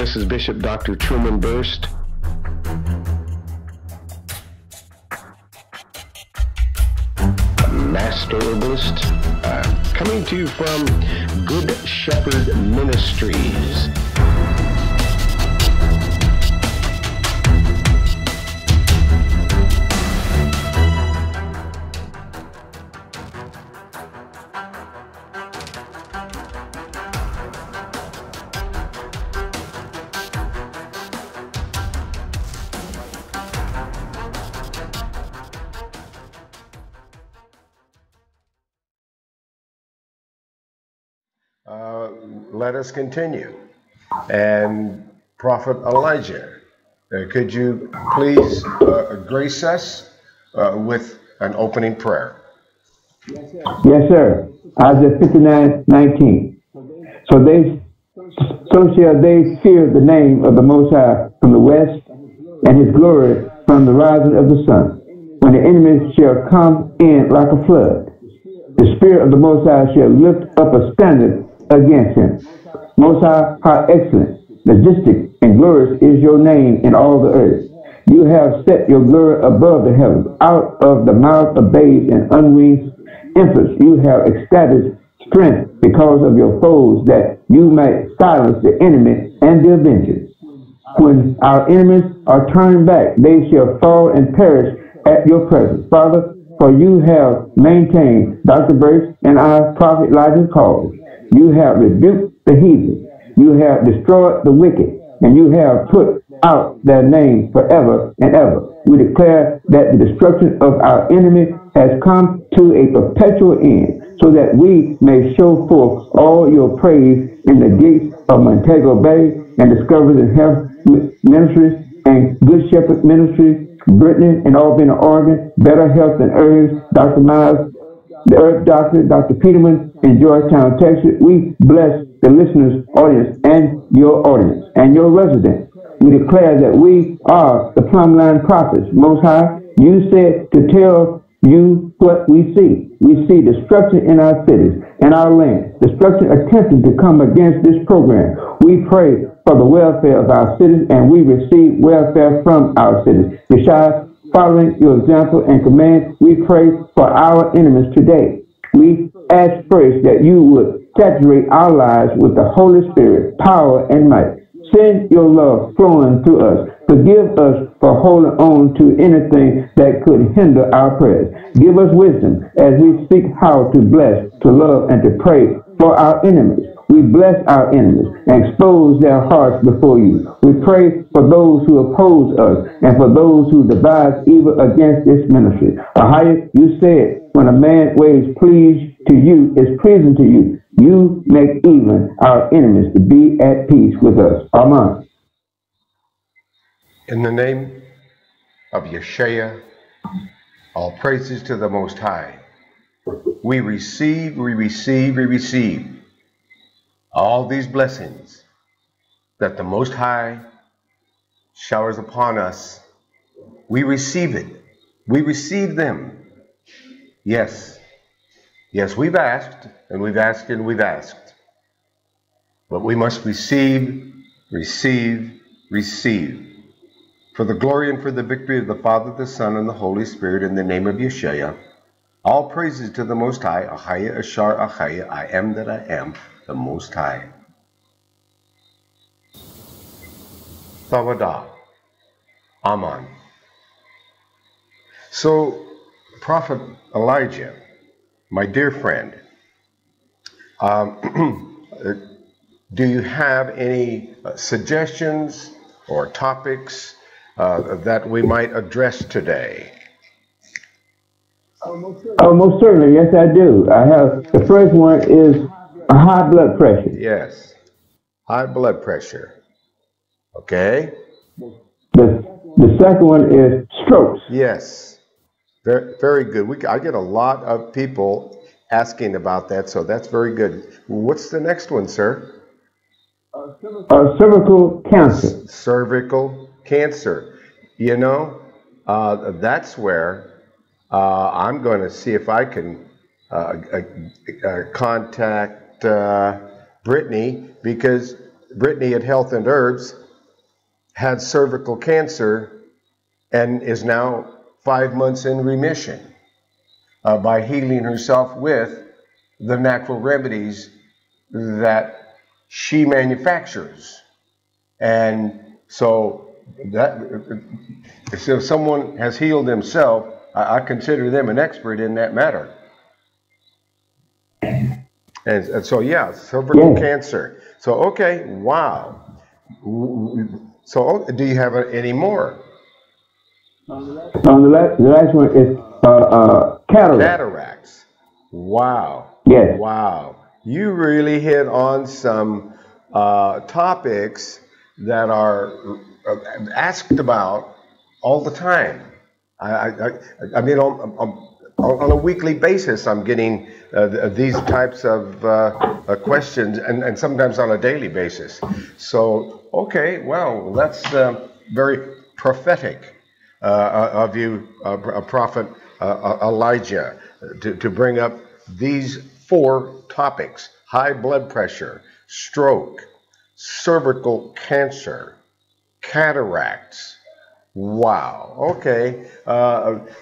This is Bishop Dr. Truman Berst. Master Herbalist, coming to you from Good Shepherd Ministries. Let us continue. And Prophet Elijah, could you please grace us with an opening prayer? Yes, sir. Isaiah 59:19. So shall they fear the name of the Most High from the west, and his glory from the rising of the sun. When the enemy shall come in like a flood, the Spirit of the Most High shall lift up a standard against him. Most High, how excellent, majestic, and glorious is your name in all the earth. You have set your glory above the heavens. Out of the mouth of babes and unweaned infants, you have established strength because of your foes, that you might silence the enemy and the avenger. When our enemies are turned back, they shall fall and perish at your presence. Father, for you have maintained Dr. Berst and our prophet Elijah's cause. You have rebuked the heathen. You have destroyed the wicked, and you have put out their name forever and ever. We declare that the destruction of our enemy has come to a perpetual end, so that we may show forth all your praise in the gates of Montego Bay and Discoveries in Health Ministries and Good Shepherd Ministries, Brittany and Albany, Oregon, Better Health and Herbs, Dr. Miles, the Earth Doctor, Dr. Peterman in Georgetown, Texas. We bless the listeners' audience and your residents. We declare that we are the plumb line prophets. Most High, you said to tell you what we see. We see destruction in our cities and our land, destruction attempting to come against this program. We pray for the welfare of our cities, and we receive welfare from our cities. Yeshua, following your example and command, we pray for our enemies today. We ask first that you would saturate our lives with the Holy Spirit, power, and might. Send your love flowing through us. Forgive us for holding on to anything that could hinder our prayers. Give us wisdom as we seek how to bless, to love, and to pray for our enemies. We bless our enemies and expose their hearts before you. We pray for those who oppose us and for those who devise evil against this ministry. Ahaya, you said, when a man ways pleasing to you is pleasing to you, you make even our enemies to be at peace with us. Amen. In the name of Yeshua, all praises to the Most High. We receive all these blessings that the Most High showers upon us. We receive it. We receive them. Yes, we've asked, and we've asked, and we've asked. But we must receive. For the glory and for the victory of the Father, the Son, and the Holy Spirit, in the name of Yeshua. All praises to the Most High. Ahaya, Ashar, Ahaya, I am that I am, the Most High. Thavada. Aman. So, Prophet Elijah, my dear friend, do you have any suggestions or topics that we might address today? Oh, most certainly. Yes, I do. I have. The first one is high blood pressure. Yes, high blood pressure. Okay. The second one is strokes. Yes, very, very good. I get a lot of people asking about that, so that's very good. What's the next one, sir? Cervical cancer. Cervical cancer. You know, that's where I'm going to see if I can contact Brittany, because Brittany at Health and Herbs had cervical cancer and is now 5 months in remission by healing herself with the natural remedies that she manufactures. And so if someone has healed themselves, I consider them an expert in that matter. And so, yeah, cervical cancer. So, okay, wow. So, do you have any more? The last one is cataracts. Cataracts. Wow. Yes. Wow. You really hit on some topics that are asked about all the time. I mean, on a weekly basis, I'm getting these types of questions, and sometimes on a daily basis. So, okay, well, that's very prophetic of you, Prophet Elijah, to bring up these 4 topics: high blood pressure, stroke, cervical cancer, cataracts. Wow. Okay.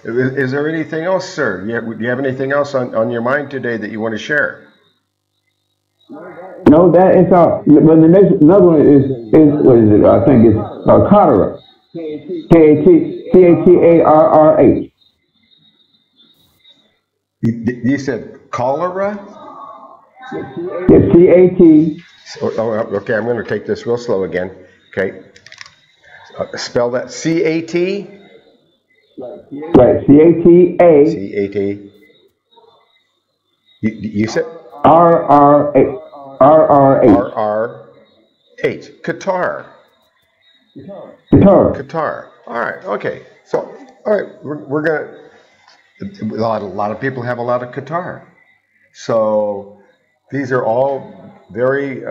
Is there anything else, sir? Do you have anything else on your mind today that you want to share? No, that is all. But the next, another one is what is it? I think it's cataract. Catarrh. You said cholera? It's CAT. Okay, I'm going to take this real slow again. Okay. Spell that. CAT? Right. CATA. CAT. You said? RRH. RRH. Qatar. Qatar. All right. Okay. So, all right. We're going to. A lot of people have a lot of Qatar. So these are all very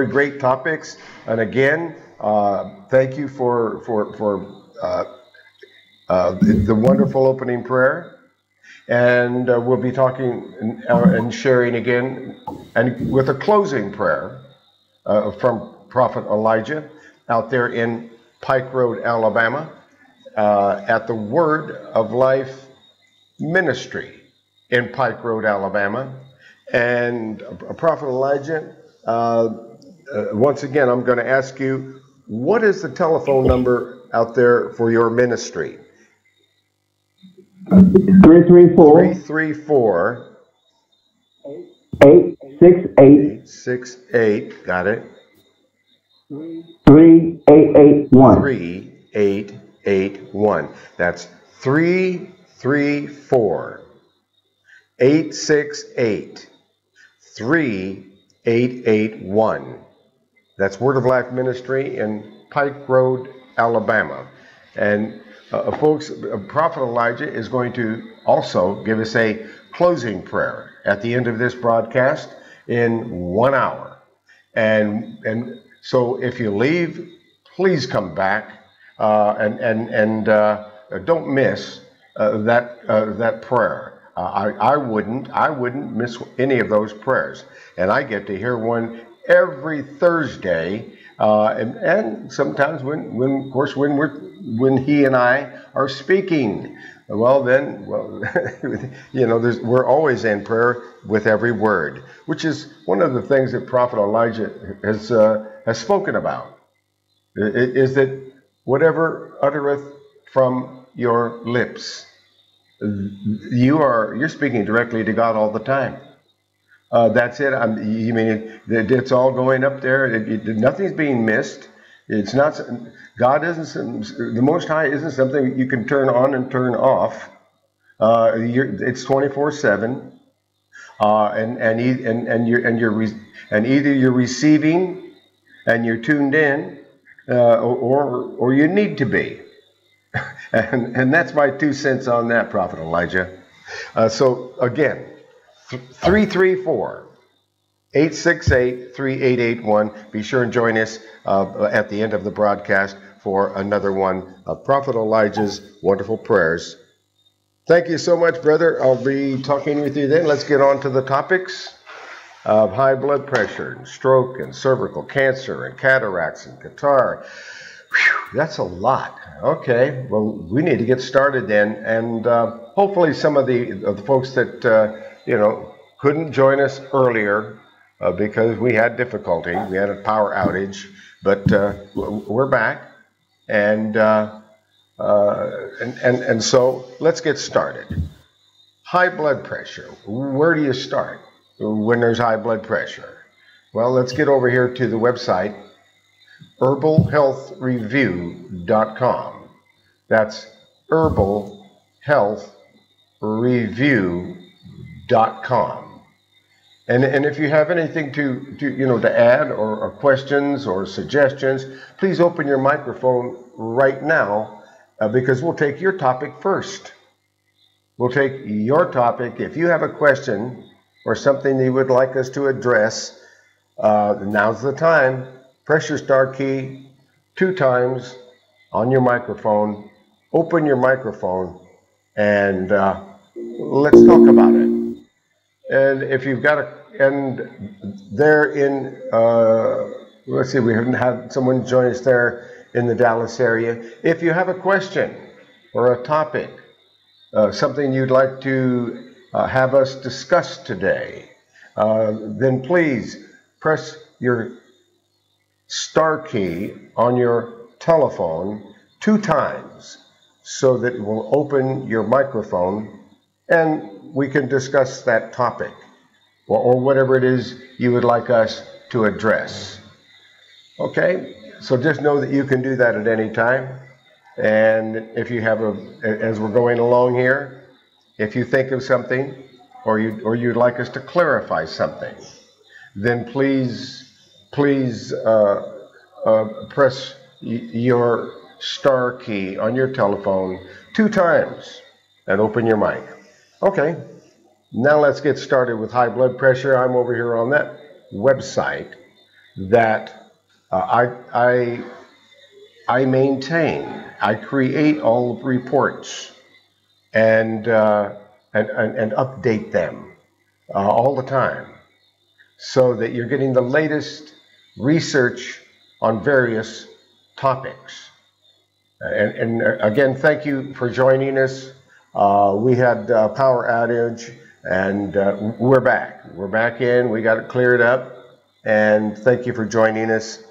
great topics. And again, thank you for the wonderful opening prayer. And we'll be talking and sharing again, and with a closing prayer from Prophet Elijah out there in Pike Road, Alabama, at the Word of Life Ministry in Pike Road, Alabama. And Prophet Elijah, once again, I'm going to ask you, what is the telephone number out there for your ministry? 334 868. Got it. 3881. 3881. That's 334 868 3881. That's Word of Life Ministry in Pike Road, Alabama. And folks, Prophet Elijah is going to also give us a closing prayer at the end of this broadcast in 1 hour. And so if you leave, please come back and don't miss that prayer. I wouldn't miss any of those prayers, and I get to hear one every Thursday, and sometimes when he and I are speaking. We're always in prayer with every word, which is one of the things that Prophet Elijah has spoken about. Is that whatever uttereth from your lips, you're speaking directly to God all the time. That's it. You mean it's all going up there? Nothing's being missed. It's not. God isn't. The Most High isn't something you can turn on and turn off. It's 24/7, and either you're receiving and you're tuned in, or you need to be. And that's my 2 cents on that, Prophet Elijah. So again, 334 868 3881. Be sure and join us at the end of the broadcast for another one of Prophet Elijah's wonderful prayers. Thank you so much, brother. I'll be talking with you then. Let's get on to the topics. of high blood pressure and stroke and cervical cancer and cataracts and catarrh. Whew, that's a lot. Okay, well, we need to get started then, and hopefully some of the folks that couldn't join us earlier because we had difficulty, we had a power outage, but we're back, and so let's get started. High blood pressure. Where do you start when there's high blood pressure? Well, let's get over here to the website herbalhealthreview.com. That's herbalhealthreview.com. And if you have anything to add or questions or suggestions, please open your microphone right now because we'll take your topic first. We'll take your topic. If you have a question or something that you would like us to address, now's the time. Press your star key 2 times on your microphone. Open your microphone and let's talk about it. And if you've got let's see, we haven't had someone join us there in the Dallas area. If you have a question or a topic, something you'd like to have us discuss today, then please press your star key on your telephone 2 times so that it will open your microphone and we can discuss that topic or whatever it is you would like us to address. Okay, so just know that you can do that at any time. And if you have as we're going along here, if you think of something or you'd like us to clarify something, then please press your star key on your telephone 2 times and open your mic. Okay, now let's get started with high blood pressure. I'm over here on that website that I maintain. I create all the reports and update them all the time so that you're getting the latest research on various topics. And again, thank you for joining us. We had a power outage and we're back. We're back in, we got it cleared up, and thank you for joining us.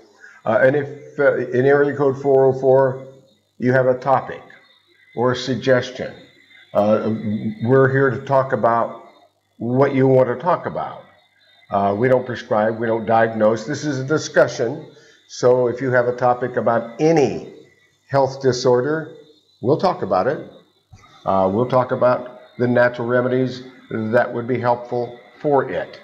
And if in area code 404 you have a topic or a suggestion, we're here to talk about what you want to talk about. We don't prescribe, we don't diagnose. This is a discussion. So if you have a topic about any health disorder, we'll talk about it. We'll talk about the natural remedies that would be helpful for it.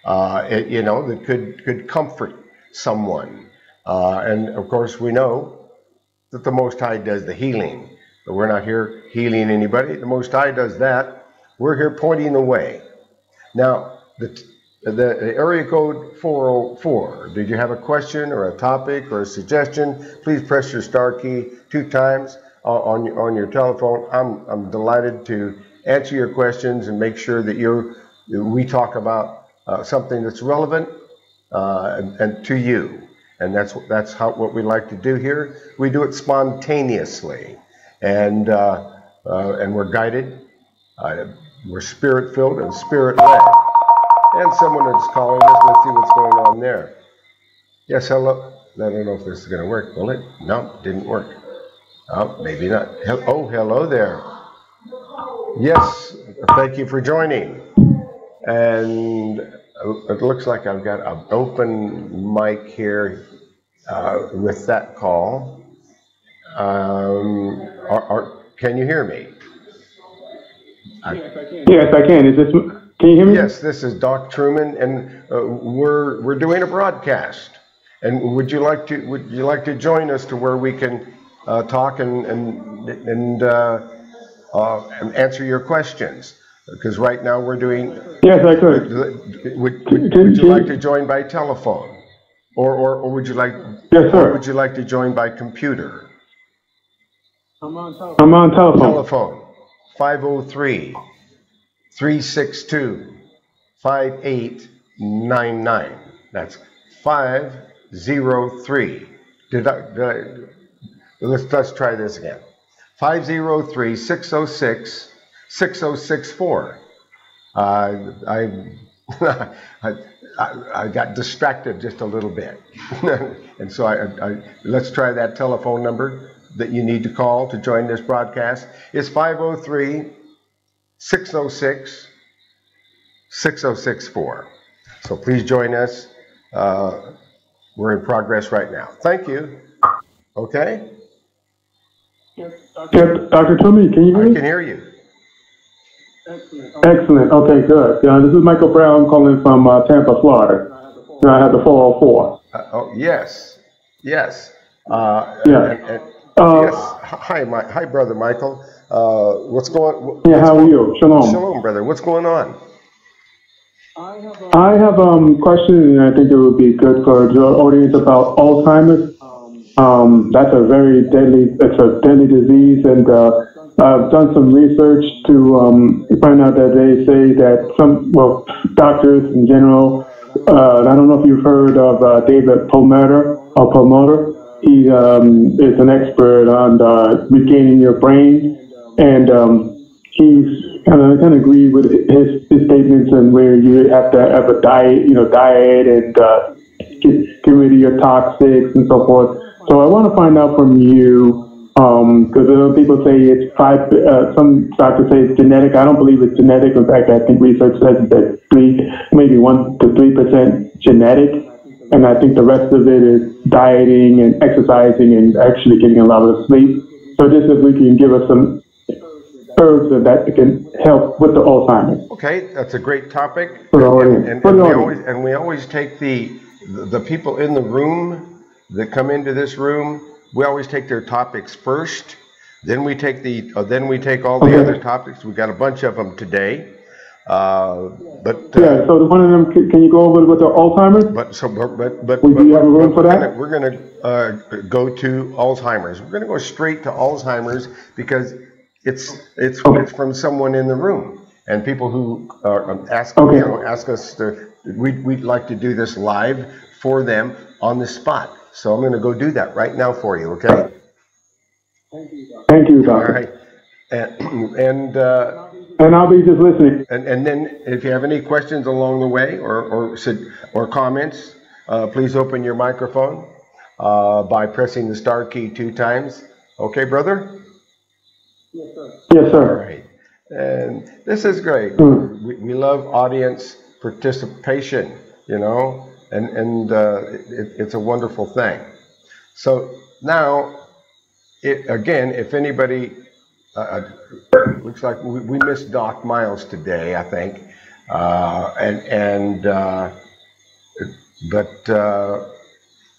That could comfort someone. And of course, we know that the Most High does the healing. But we're not here healing anybody. The Most High does that. We're here pointing the way. Now, the area code 404. Did you have a question or a topic or a suggestion? Please press your star key 2 times on your telephone. I'm delighted to answer your questions and make sure that we talk about something that's relevant and to you. And that's what we like to do here. We do it spontaneously, and we're guided. We're spirit-filled and spirit-led. And someone is calling us. Let's see what's going on there. Yes, hello. I don't know if this is going to work, will it? No, didn't work. Oh, maybe not. Oh, hello there. Yes, thank you for joining. And it looks like I've got an open mic here with that call. Can you hear me? Yes, I can. Can you hear me? Yes, this is Doc Truman, and we're doing a broadcast. And would you like to join us to where we can talk and answer your questions? Because right now we're doing. Yes, I could. Would you like to join by telephone, or would you like? Yes, sir. Or would you like to join by computer? I'm on telephone. Telephone 503-362-5800. 99. That's 503. Let's try this again. 503-606-6064. I got distracted just a little bit. And so let's try that telephone number that you need to call to join this broadcast. It's 503-606-6064. So please join us. We're in progress right now. Thank you. Okay? Yes, Dr. Truman, can you hear me? I can hear you. Excellent. Okay, good. This is Michael Brown calling from Tampa, Florida. I have the 404. Yes. Yes. Yeah. Yes. Hi, Brother Michael. What's going? Yeah. How are you? Shalom. Shalom, brother. What's going on? I have a question, and I think it would be good for your audience about Alzheimer's. That's a very deadly disease, and I've done some research to find out that they say that doctors in general, I don't know if you've heard of David Promoter. He is an expert on regaining your brain, and he's kind of agreed with his statements, and where you have to have a diet and get rid of your toxics and so forth. So I want to find out from you, because people say it's some doctors say it's genetic. I don't believe it's genetic. In fact, I think research says that maybe 1 to 3% genetic, and I think the rest of it is dieting and exercising and actually getting a lot of sleep. So just if we can give us some herbs that can help with the Alzheimer's. Okay, that's a great topic. And we always take the people in the room that come into this room. We always take their topics first. Then we take all the other topics. We got a bunch of them today. So the one of them, can you go over with the Alzheimer's? Do you have a room for that? We're going to go to Alzheimer's. We're going to go straight to Alzheimer's because it's from someone in the room, and people who ask us to. We'd like to do this live for them on the spot. So I'm going to go do that right now for you. Okay? Thank you, Doctor. All right. And I'll be just listening. And then if you have any questions along the way or comments, please open your microphone by pressing the star key 2 times. Okay, brother? Yes, sir. Yes, sir. All right. And this is great. We love audience participation, and it's a wonderful thing. So now, if anybody, looks like we missed Doc Miles today, I think, but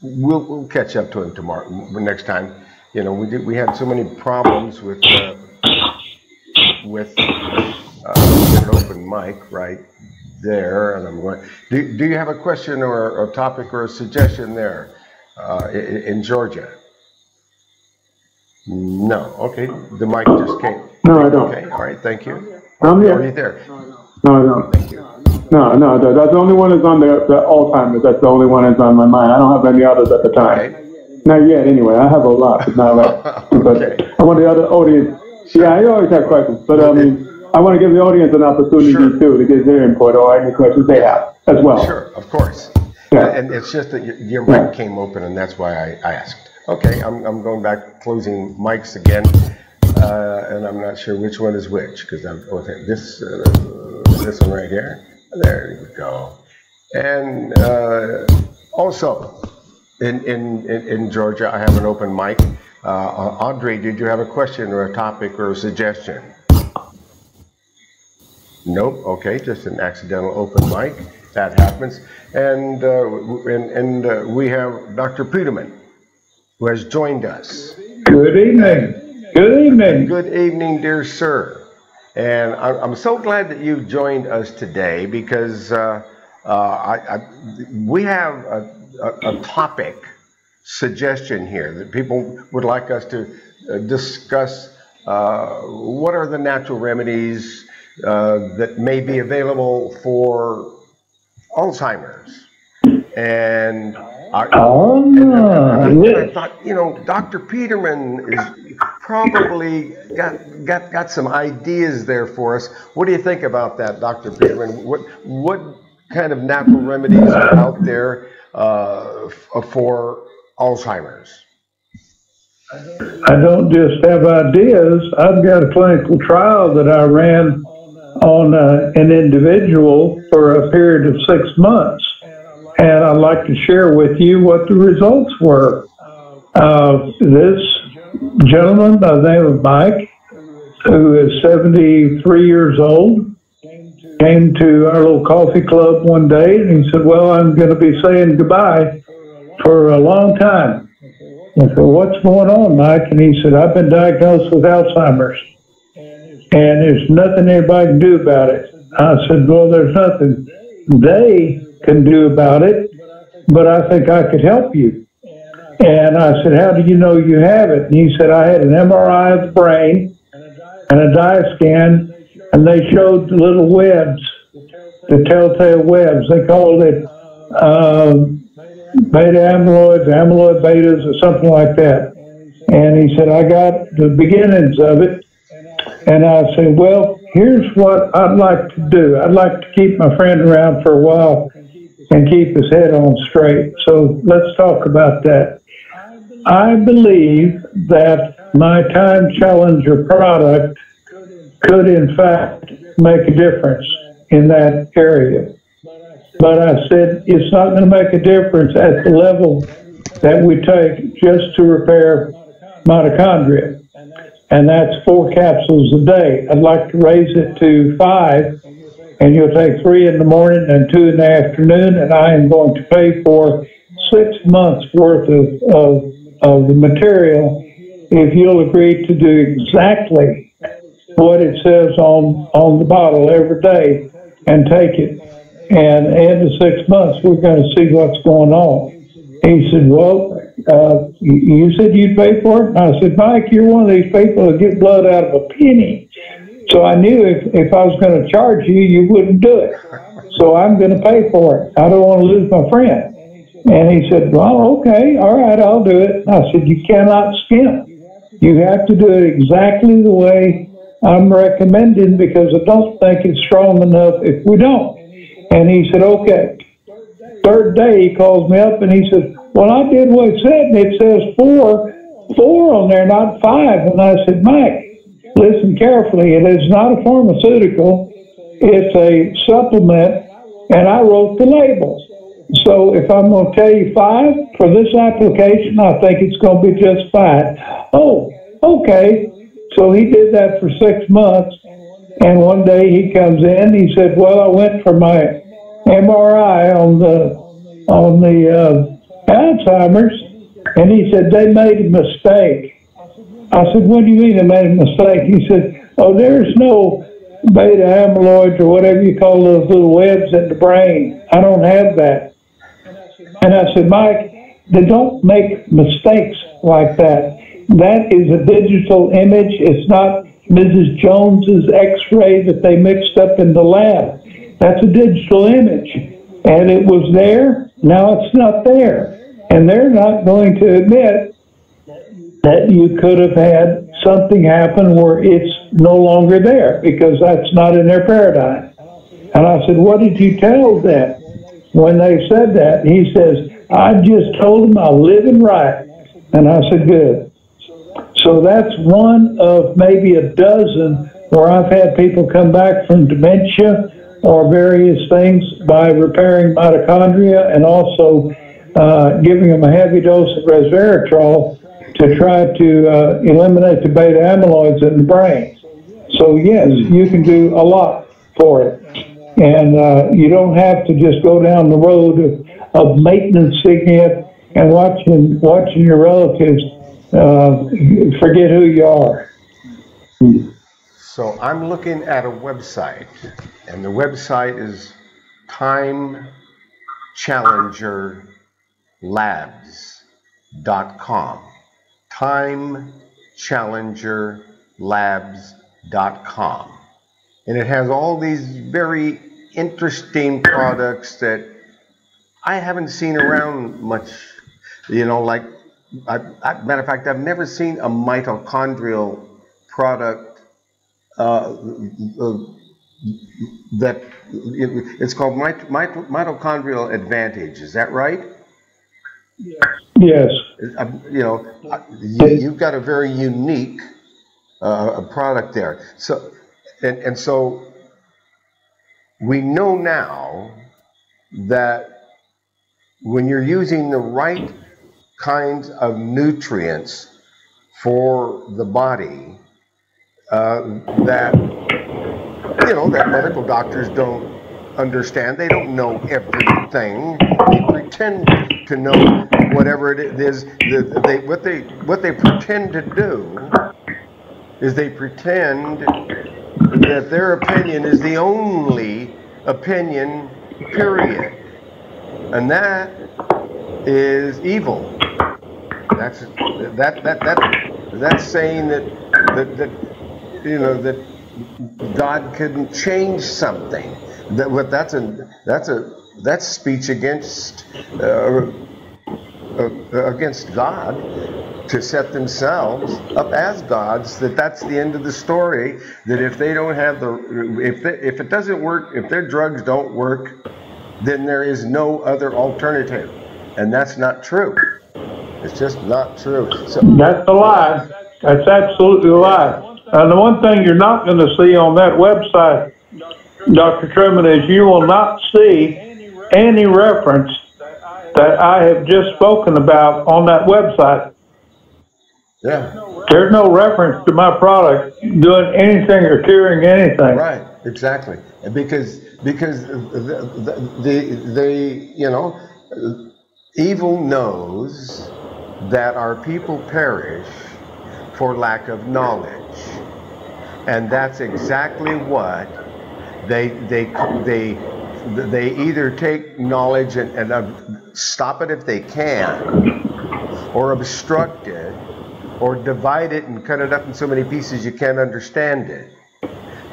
we'll catch up to him tomorrow, next time. We had so many problems with an open mic right there, and I'm going. Do you have a question or a topic or a suggestion there in Georgia? No. Okay. The mic just came. No, I don't. Okay. All right. Thank you. I'm here. Are you there? No, I don't. Thank you. No. That's the only one that's on the Alzheimer's. That's the only one that's on my mind. I don't have any others at the time. Okay. Not yet, anyway. I have a lot, but not like. Okay. But I want the other audience. Yeah, I always have questions, but I want to give the audience an opportunity too to get their input or any questions they have as well. Sure, of course. Yeah. And it's just that your mic came open, and that's why I asked. Okay, I'm going back, closing mics again, and I'm not sure which one is which because this one right here. There you go. And also. In Georgia, I have an open mic. Audrey, did you have a question or a topic or a suggestion? Nope. Okay, just an accidental open mic. That happens. And we have Dr. Peterman, who has joined us. Good evening. Good evening. Good evening, dear sir. And I'm so glad that you joined us today because we have a topic suggestion here that people would like us to discuss. What are the natural remedies that may be available for Alzheimer's. And I thought, you know, Dr. Peterman is probably got some ideas there for us. What do you think about that, Dr. Peterman? What kind of natural remedies are out there for Alzheimer's? I don't just have ideas. I've got a clinical trial that I ran on an individual for a period of 6 months. And I'd like to share with you what the results were. This gentleman by the name of Mike, who is 73 years old, came to our little coffee club one day and he said, well, I'm going to be saying goodbye for a long time. I said, what's going on, Mike? And he said, I've been diagnosed with Alzheimer's and there's nothing anybody can do about it. I said, well, there's nothing they can do about it, but I think I could help you. And I said, how do you know you have it? And he said, I had an MRI of the brain and a DIH scan, and they showed the little webs, the telltale webs. They called it beta amyloids, amyloid betas, or something like that. And he said, I got the beginnings of it. And I said, well, here's what I'd like to do. I'd like to keep my friend around for a while and keep his head on straight. So let's talk about that. I believe that my Time Challenger product could, in fact, make a difference in that area. But I said it's not going to make a difference at the level that we take just to repair mitochondria. And that's 4 capsules a day. I'd like to raise it to 5, and you'll take 3 in the morning and 2 in the afternoon, and I am going to pay for 6 months worth of the material if you'll agree to do exactly what it says on the bottle every day and take it. And at the 6 months, we're going to see what's going on. He said, well, you said you'd pay for it? And I said, Mike, you're one of these people that get blood out of a penny. So I knew if I was going to charge you, you wouldn't do it. So I'm going to pay for it. I don't want to lose my friend. And he said, well, okay, all right, I'll do it. And I said, you cannot skimp. You have to do it exactly the way I'm recommending, because I don't think it's strong enough if we don't. And he said, okay. Third day, he calls me up and he says, well, I did what it said, and it says 4 on there, not 5. And I said, Mike, listen carefully. It is not a pharmaceutical. It's a supplement, and I wrote the labels. So if I'm going to tell you 5 for this application, I think it's going to be just 5. Oh, okay. So he did that for 6 months, and one day he comes in. He said, well, I went for my MRI on the Alzheimer's, and he said, they made a mistake. I said, what do you mean they made a mistake? He said, oh, there's no beta amyloids or whatever you call those little webs in the brain. I don't have that. And I said, Mike, they don't make mistakes like that. That is a digital image. It's not Mrs. Jones's x-ray that they mixed up in the lab. That's a digital image. And it was there. Now it's not there. And they're not going to admit that you could have had something happen where it's no longer there, because that's not in their paradigm. And I said, what did you tell them when they said that? He says, I just told them I'm living right. And I said, good. So that's one of maybe a dozen where I've had people come back from dementia or various things by repairing mitochondria and also giving them a heavy dose of resveratrol to try to eliminate the beta amyloids in the brain. So yes, you can do a lot for it. And you don't have to just go down the road of maintenancing it and watching your relatives forget who you are. So I'm looking at a website, and the website is timechallengerlabs.com. timechallengerlabs.com. And it has all these very interesting products that I haven't seen around much. Like, matter of fact, I've never seen a mitochondrial product that it's called mitochondrial advantage. Is that right? Yes. You've got a very unique product there. So, and so we know now that when you're using the right kinds of nutrients for the body, that medical doctors don't understand. They don't know everything. They pretend to know whatever it is. What they pretend to do is they pretend that their opinion is the only opinion, period. And that is evil. That's saying that God couldn't change something. That's speech against God, to set themselves up as gods. That's the end of the story. That if they don't have if it doesn't work, if their drugs don't work, then there is no other alternative, and that's not true. It's just not true. So that's a lie. That's absolutely a lie. And the one thing you're not going to see on that website, Dr. Truman, is you will not see any reference that I have just spoken about on that website. Yeah. There's no reference to my product doing anything or curing anything. Right. Exactly. Because evil knows that our people perish for lack of knowledge, and that's exactly what they either take knowledge and stop it if they can, or obstruct it, or divide it and cut it up in so many pieces you can't understand it.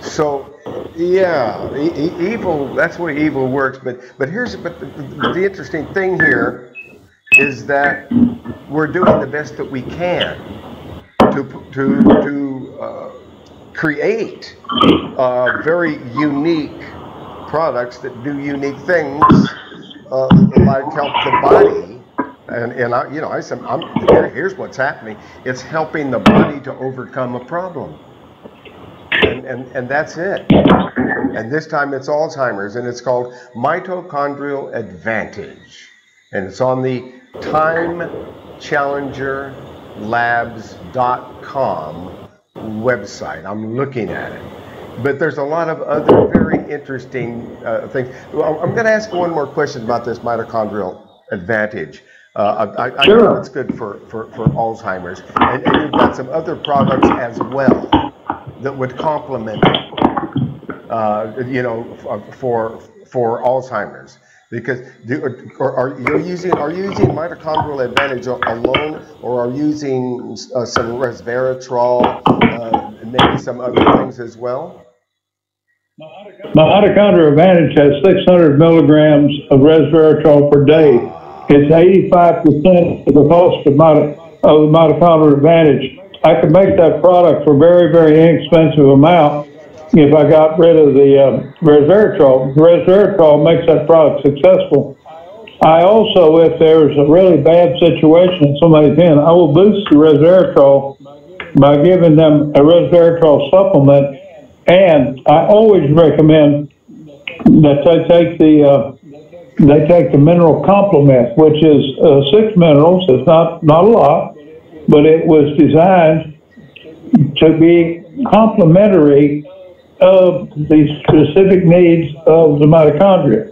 So, yeah, evil. That's the way evil works. But the interesting thing here is that we're doing the best that we can to create very unique products that do unique things, like help the body. Here's what's happening. It's helping the body to overcome a problem. And that's it. And this time it's Alzheimer's, and it's called Mitochondrial Advantage. And it's on the timechallengerlabs.com website. I'm looking at it. But there's a lot of other very interesting things. Well, I'm going to ask one more question about this mitochondrial advantage. I know it's good for Alzheimer's. And you've got some other products as well that would complement it, for Alzheimer's. Because are you using mitochondrial advantage alone, or are you using some resveratrol, and maybe some other things as well? Mitochondrial advantage has 600 milligrams of resveratrol per day. It's 85% of the cost of the mitochondrial advantage. I could make that product for a very, very inexpensive amount if I got rid of the resveratrol. Resveratrol makes that product successful. I also, if there's a really bad situation in somebody's in, I will boost the resveratrol by giving them a resveratrol supplement. And I always recommend that they take the mineral complement, which is 6 minerals. It's not a lot, but it was designed to be complementary of the specific needs of the mitochondria.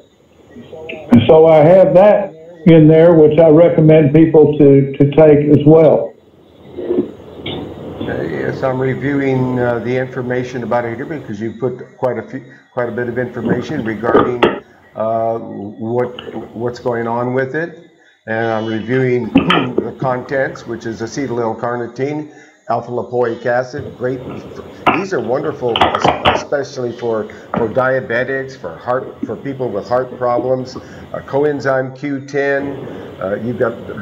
So I have that in there, which I recommend people to take as well. Yes, I'm reviewing the information about it here, because you put quite a bit of information regarding what's going on with it, and I'm reviewing the contents, which is acetyl-L-carnitine, alpha-lipoic acid, great. These are wonderful, especially for diabetics, for people with heart problems. Coenzyme Q10. You've got the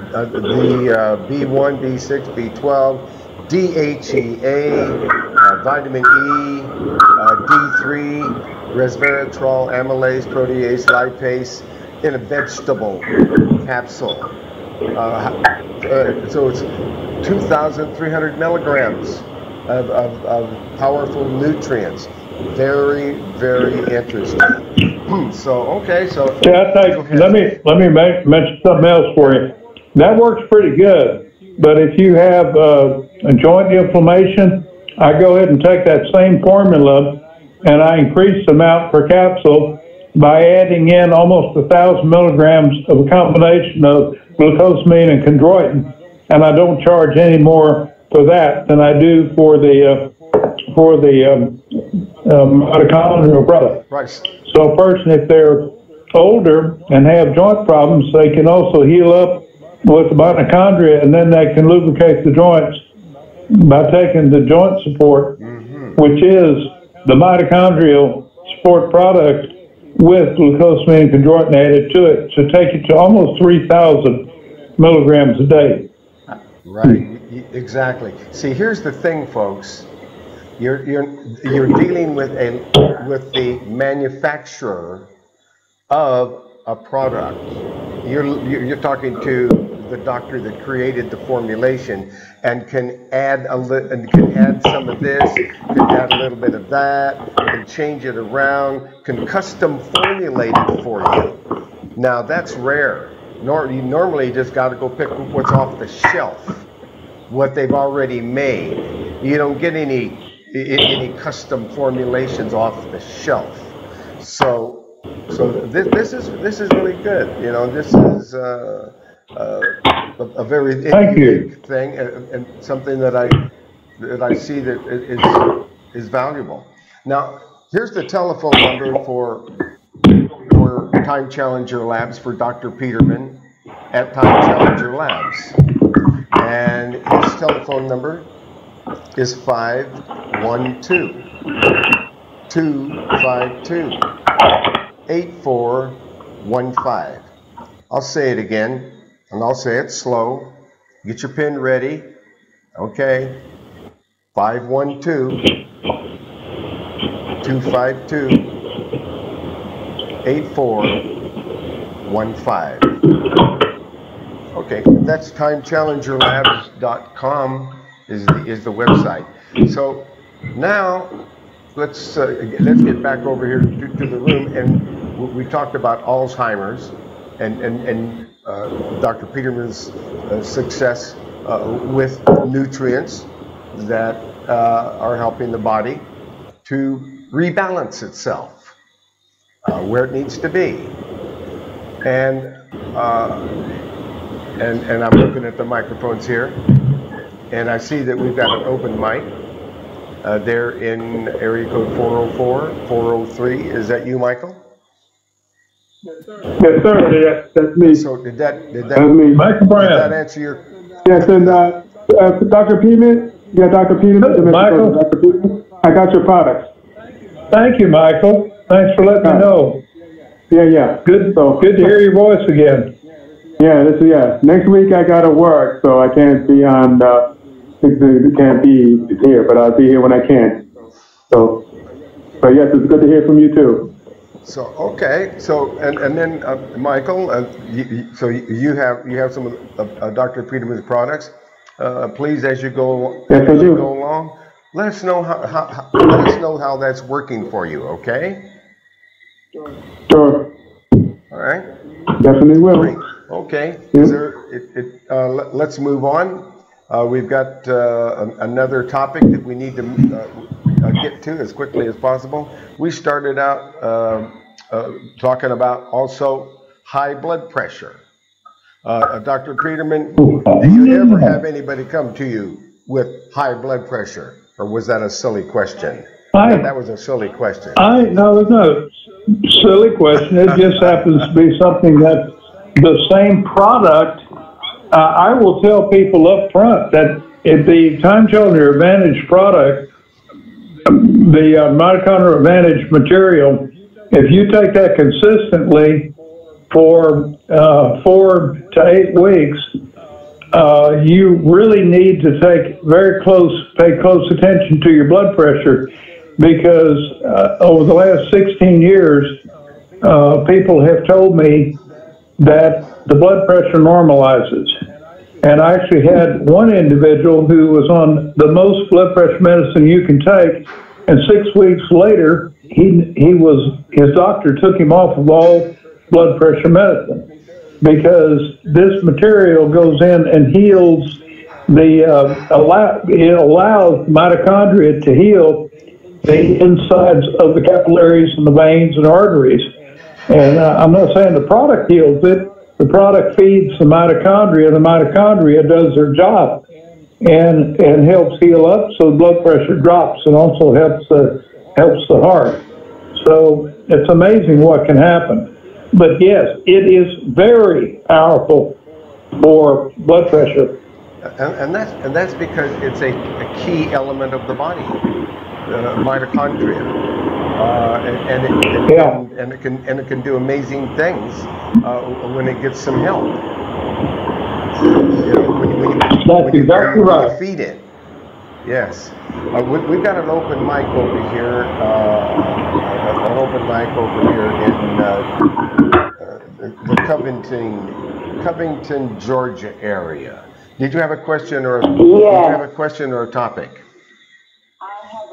B1, B6, B12, DHEA, vitamin E, D3, resveratrol, amylase, protease, lipase in a vegetable capsule. So it's 2,300 milligrams of powerful nutrients. Very, very interesting. So, okay, so yeah, let me mention something else for you. That works pretty good. But if you have a joint inflammation, I go ahead and take that same formula and I increase the amount per capsule by adding in almost 1,000 milligrams of a combination of glucosamine and chondroitin, and I don't charge any more for that than I do for the mitochondrial product. Right. So a person, if they're older and have joint problems, they can also heal up with the mitochondria, and then they can lubricate the joints by taking the joint support, which is the mitochondrial support product with glucosamine and chondroitin added to it, to take it to almost 3,000 milligrams a day. Right, exactly. See, here's the thing, folks. You're dealing with the manufacturer of a product. You're talking to the doctor that created the formulation and can add some of this, can add a little bit of that, can change it around, can custom formulate it for you. Now that's rare. You normally just got to go pick what's off the shelf, what they've already made. You don't get any custom formulations off the shelf. So this is really good. You know, this is a very unique thing, and something that I see that is valuable. Now, here's the telephone number for Time Challenger Labs for Dr. Peterman at Time Challenger Labs, and his telephone number is 512-252-8415. I'll say it again, and I'll say it slow. Get your pen ready. Okay. 512-252-8415. Okay, that's timechallengerlabs.com is the website. So now let's get back over here to the room, and we talked about Alzheimer's and Dr. Peterman's success with nutrients that are helping the body to rebalance itself where it needs to be. And I'm looking at the microphones here, and I see that we've got an open mic there in area code 404, 403. Is that you, Michael? Yes, sir. That's me. So did that answer your? Yes, and Dr. Peterman. Yeah, Dr. Peterman. Michael. Dr. Peterman. I got your products. Thank you, Michael. Thanks for letting me know. Yeah. Good to hear your voice again. Yeah, Next week I gotta work, so I can't be on. Can't be here, but I'll be here when I can. So, but yes, it's good to hear from you too. So okay, so and then Michael, you have some of Dr. Peterman's products. Please, as you go along, let us know how that's working for you. Okay. Sure. All right. Definitely will. Great. Okay. Yeah. Let's move on. We've got another topic that we need to get to as quickly as possible. We started out talking about also high blood pressure. Dr. Peterman, do you ever have anybody come to you with high blood pressure, or was that a silly question? That was a silly question. No, it's not a silly question. It just happens to be something that's the same product. I will tell people up front that if the Time Challenger Advantage product, the Mitochondrial Advantage material, if you take that consistently for 4 to 8 weeks, you really need to pay close attention to your blood pressure, because over the last 16 years, people have told me that the blood pressure normalizes. And I actually had one individual who was on the most blood pressure medicine you can take, and 6 weeks later, his doctor took him off of all blood pressure medicine, because this material goes in and heals it allows mitochondria to heal the insides of the capillaries and the veins and arteries. And I'm not saying the product heals it. The product feeds the mitochondria. The mitochondria does their job and helps heal up, so the blood pressure drops, and also helps the heart. So it's amazing what can happen. But yes, it is very powerful for blood pressure. And that's because it's a key element of the body, mitochondria, and it can do amazing things when it gets some help. You know, when you feed it. Yes, we've got an open mic over here. In the Covington, Georgia area. Did you have a question or Did you have a question or a topic?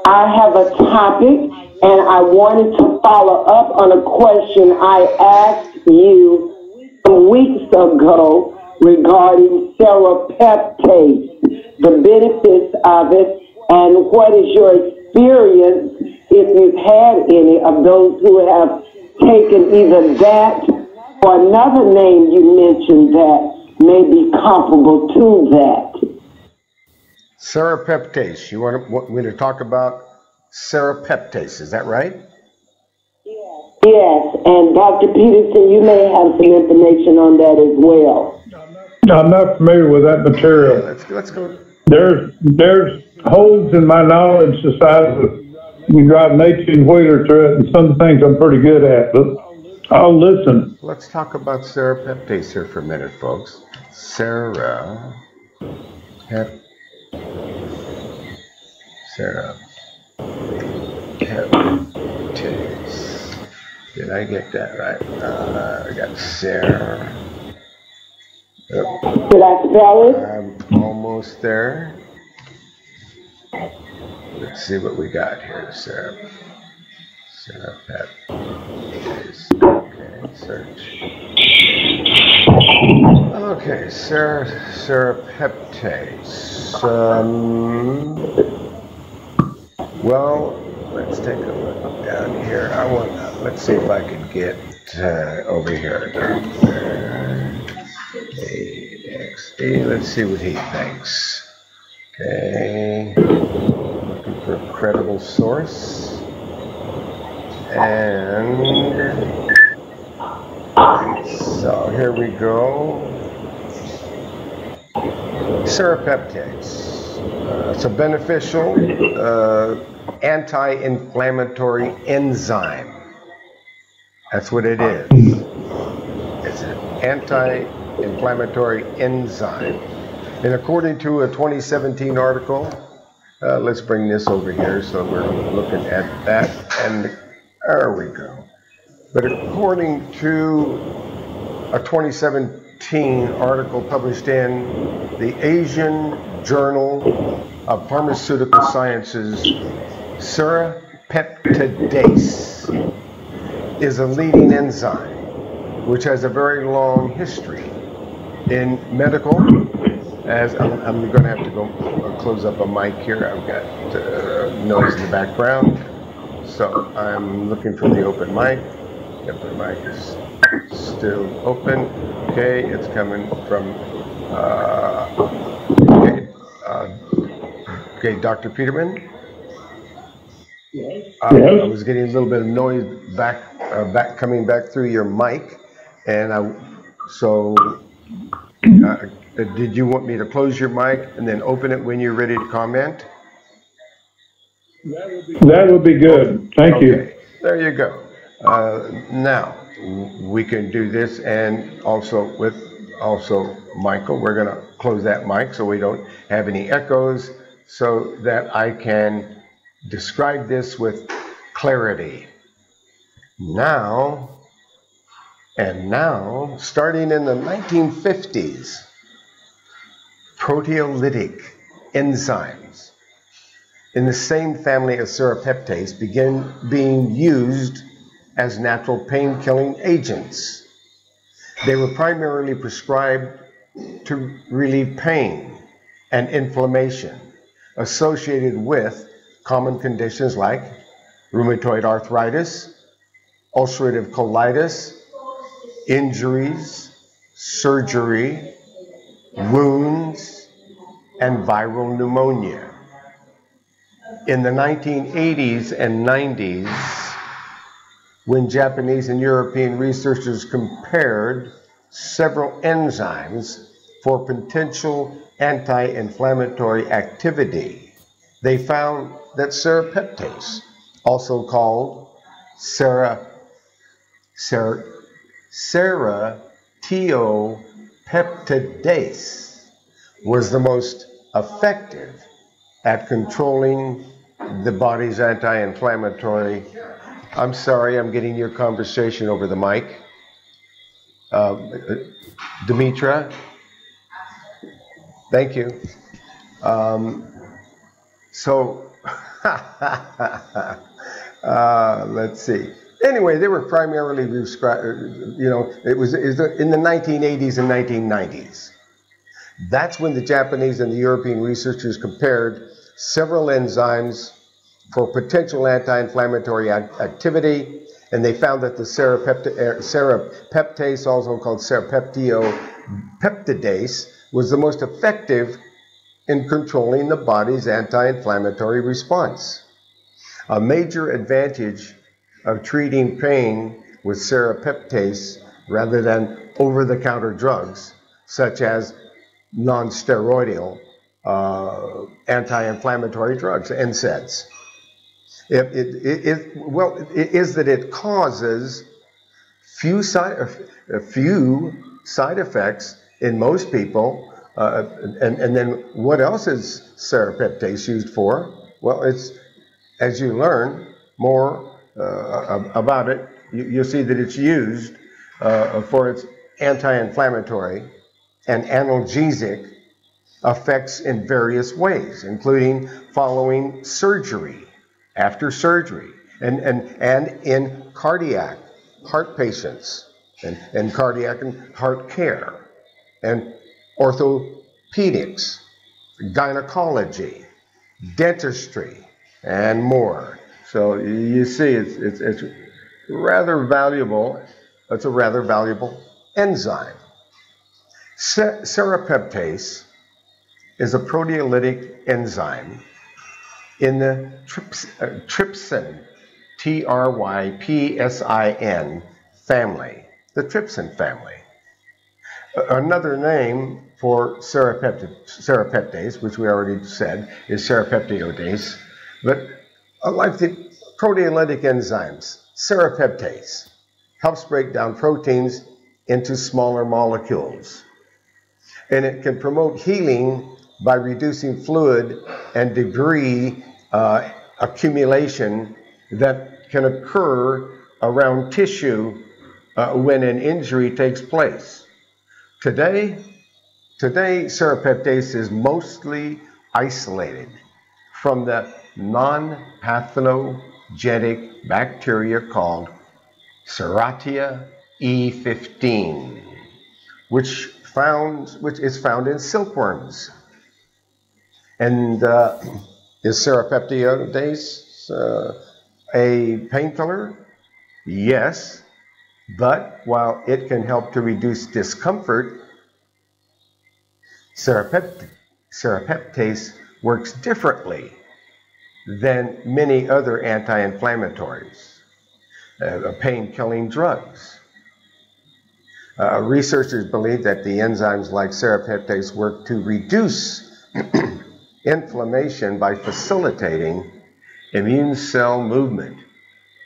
I have a topic, and I wanted to follow up on a question I asked you some weeks ago regarding serrapeptase, the benefits of it, and what is your experience, if you've had any, of those who have taken either that or another name you mentioned that may be comparable to that. Serrapeptase. You want me to talk about serrapeptase? Is that right? Yes, and Dr. Peterson, you may have some information on that as well. I'm not familiar with that material. Yeah, let's go. There's holes in my knowledge the size of you drive an 18-wheeler through it, and some things I'm pretty good at, but I'll listen. Let's talk about serrapeptase here for a minute, folks. Serrapeptase. Did I get that right? I got Sarah. Did I spell it? I'm almost there. Let's see what we got here, Serrapeptase. Okay, search. Okay, serrapeptase. Well, let's take a look down here. Let's see if I can get over here. Let's see what he thinks. Okay, looking for a credible source. And so here we go. Serrapeptase. It's a beneficial anti-inflammatory enzyme. That's what it is. It's an anti-inflammatory enzyme. And according to a 2017 article, let's bring this over here so we're looking at that, and there we go. But according to a 2017 article published in the Asian Journal of Pharmaceutical Sciences, serrapeptase is a leading enzyme which has a very long history in medical. As I'm going to have to go close up a mic here. I've got noise in the background, so I'm looking for the open mic. The open mic is still open. Okay, it's coming from. Okay, Dr. Peterman. I was getting a little bit of noise coming back through your mic, and so Did you want me to close your mic and then open it when you're ready to comment? That would be good. Thank you. Okay, there you go. Now, we can do this, and also with Michael, we're going to close that mic so we don't have any echoes, so that I can describe this with clarity. Now, starting in the 1950s, proteolytic enzymes in the same family as serrapeptase began being used as natural pain-killing agents. They were primarily prescribed to relieve pain and inflammation associated with common conditions like rheumatoid arthritis, ulcerative colitis, injuries, surgery, wounds, and viral pneumonia. In the 1980s and 90s, when Japanese and European researchers compared several enzymes for potential anti-inflammatory activity, they found that serrapeptase, also called serrapeptase, was the most effective at controlling the body's anti-inflammatory. I'm sorry, I'm getting your conversation over the mic. Demetra, thank you. Let's see. Anyway, they were primarily prescribed, it was in the 1980s and 1990s. That's when the Japanese and the European researchers compared several enzymes for potential anti-inflammatory activity, and they found that the serrapeptase, also called serrapeptidase, was the most effective in controlling the body's anti-inflammatory response. A major advantage of treating pain with serrapeptase rather than over-the-counter drugs, such as non-steroidal anti-inflammatory drugs, NSAIDs, is that it causes few side effects in most people. And then what else is serrapeptase used for? Well, it's, as you learn more about it, you'll see that it's used for its anti-inflammatory and analgesic effects in various ways, including following surgery, after surgery, and in cardiac heart patients, and cardiac and heart care, and orthopedics, gynecology, dentistry, and more. So you see, it's rather valuable. It's a rather valuable enzyme. Serrapeptase is a proteolytic enzyme in the trypsin, Trypsin family, the trypsin family. Another name for serrapeptase, which we already said, is serrapeptidase, but like the proteolytic enzymes, serrapeptase helps break down proteins into smaller molecules, and it can promote healing by reducing fluid and debris accumulation that can occur around tissue when an injury takes place. Today, serrapeptase is mostly isolated from the non-pathogenic bacteria called Serratia E15, which is found in silkworms. And is serrapeptidase a painkiller? Yes, but while it can help to reduce discomfort, serrapeptase works differently than many other anti-inflammatories, pain-killing drugs. Researchers believe that the enzymes like serrapeptase work to reduce inflammation by facilitating immune cell movement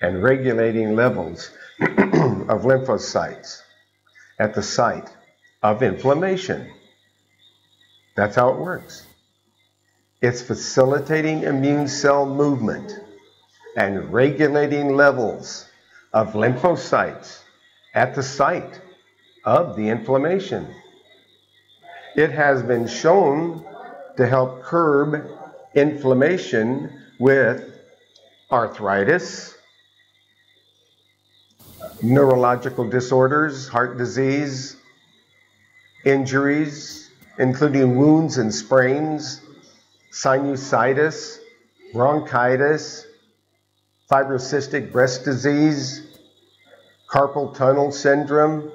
and regulating levels of lymphocytes at the site of inflammation. That's how it works. It's facilitating immune cell movement and regulating levels of lymphocytes at the site of the inflammation. It has been shown to help curb inflammation with arthritis, neurological disorders, heart disease, injuries, including wounds and sprains, sinusitis, bronchitis, fibrocystic breast disease, carpal tunnel syndrome,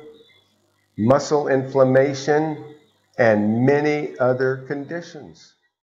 muscle inflammation, and many other conditions.